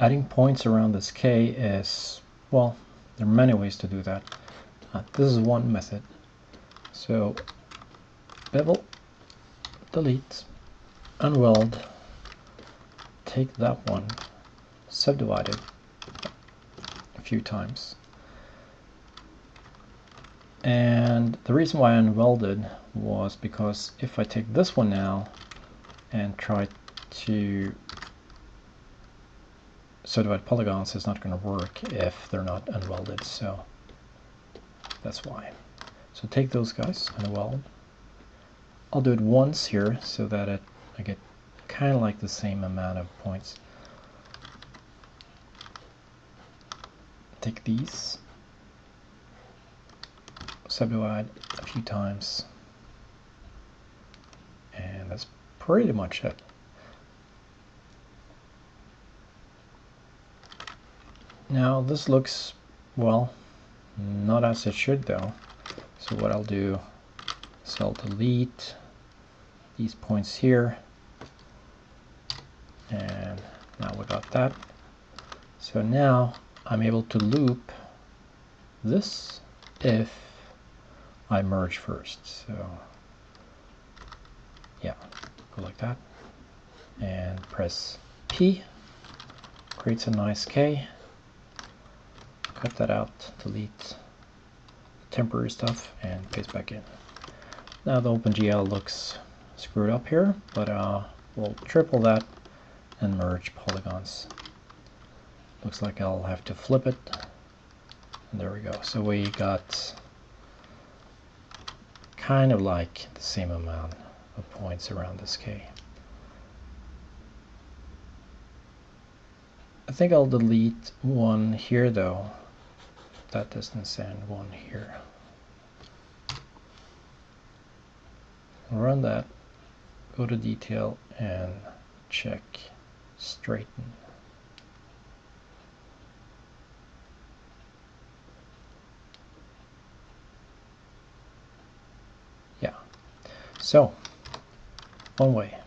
adding points around this K is, well, there are many ways to do that. This is one method. So bevel, delete, unweld, take that one, subdivide it a few times. And the reason why I unwelded was because if I take this one now and try to subdivide polygons, it's not going to work if they're not unwelded, so that's why. So take those guys, unweld. I'll do it once here so that I get kind of like the same amount of points. Take these, subdivide a few times, and that's pretty much it. Now this looks, well, not as it should though. So what I'll do is I'll delete these points here, and now we got that. So now I'm able to loop this if I merge first. So yeah, go like that and press P, creates a nice K. Cut that out, delete the temporary stuff, and paste back in. Now the OpenGL looks screwed up here, but we'll triple that and merge polygons. Looks like I'll have to flip it, and there we go. So we got kind of like the same amount of points around this K. I think I'll delete one here though. That distance and one here. Run that, go to detail and check straighten. Yeah, so one way.